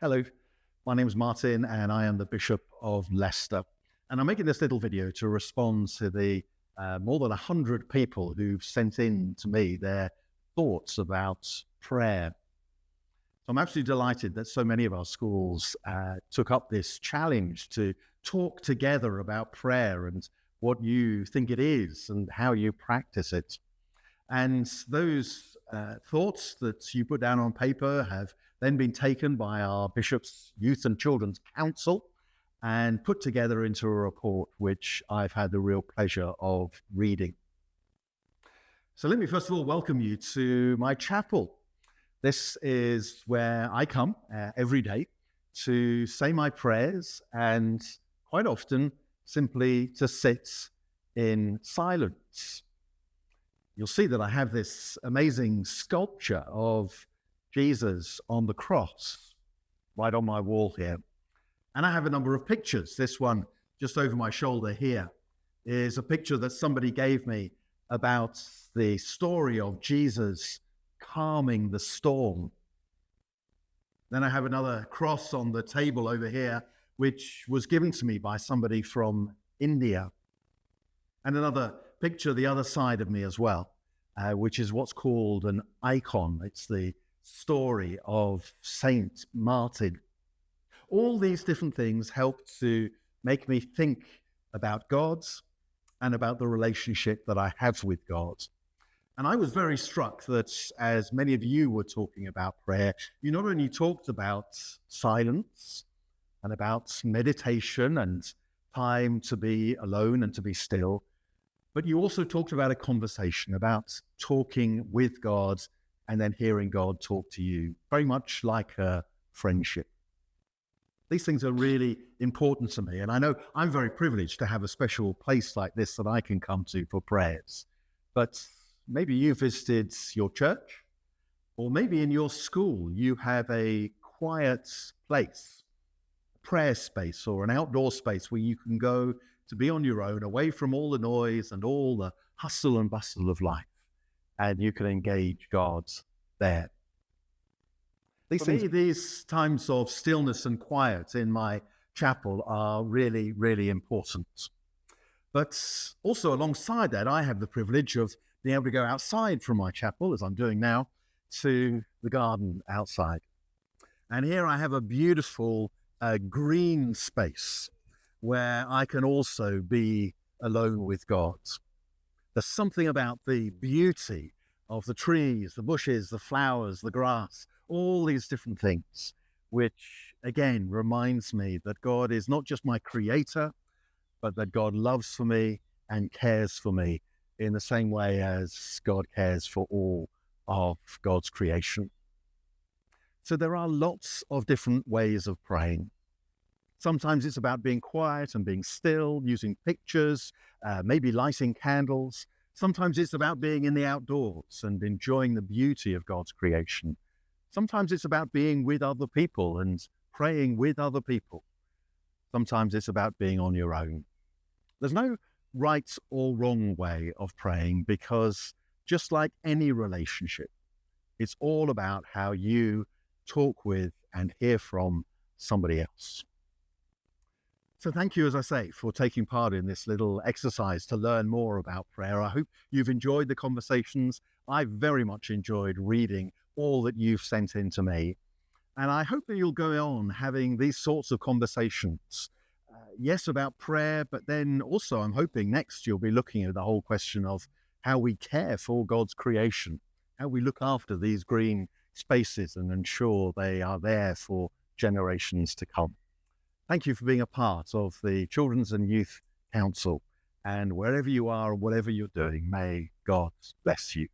Hello, my name is Martyn and I am the Bishop of Leicester. And I'm making this little video to respond to the more than 100 people who've sent in to me their thoughts about prayer. So I'm absolutely delighted that so many of our schools took up this challenge to talk together about prayer and what you think it is and how you practice it. And those thoughts that you put down on paper have then been taken by our Bishop's Youth and Children's Council and put together into a report which I've had the real pleasure of reading. So let me first of all welcome you to my chapel. This is where I come every day to say my prayers and quite often simply to sit in silence. You'll see that I have this amazing sculpture of Jesus on the cross right on my wall here. And I have a number of pictures. This one just over my shoulder here is a picture that somebody gave me about the story of Jesus calming the storm. Then I have another cross on the table over here, which was given to me by somebody from India. And another picture the other side of me as well, which is what's called an icon. It's the story of Saint Martyn. All these different things help to make me think about God and about the relationship that I have with God. And I was very struck that as many of you were talking about prayer, you not only talked about silence and about meditation and time to be alone and to be still, but you also talked about a conversation, about talking with God and then hearing God talk to you, very much like a friendship. These things are really important to me. And I know I'm very privileged to have a special place like this that I can come to for prayers. But maybe you visited your church, or maybe in your school you have a quiet place, a prayer space or an outdoor space where you can go to be on your own, away from all the noise and all the hustle and bustle of life. And you can engage God there. These times of stillness and quiet in my chapel are really, really important. But also alongside that, I have the privilege of being able to go outside from my chapel, as I'm doing now, to the garden outside. And here I have a beautiful green space where I can also be alone with God. There's something about the beauty of the trees, the bushes, the flowers, the grass, all these different things, which again reminds me that God is not just my creator, but that God loves for me and cares for me in the same way as God cares for all of God's creation. So there are lots of different ways of praying. Sometimes it's about being quiet and being still, using pictures, maybe lighting candles. Sometimes it's about being in the outdoors and enjoying the beauty of God's creation. Sometimes it's about being with other people and praying with other people. Sometimes it's about being on your own. There's no right or wrong way of praying because just like any relationship, it's all about how you talk with and hear from somebody else. So thank you, as I say, for taking part in this little exercise to learn more about prayer. I hope you've enjoyed the conversations. I've very much enjoyed reading all that you've sent in to me. And I hope that you'll go on having these sorts of conversations. Yes, about prayer, but then also I'm hoping next you'll be looking at the whole question of how we care for God's creation, how we look after these green spaces and ensure they are there for generations to come. Thank you for being a part of the Children's and Youth Council. And wherever you are, whatever you're doing, may God bless you.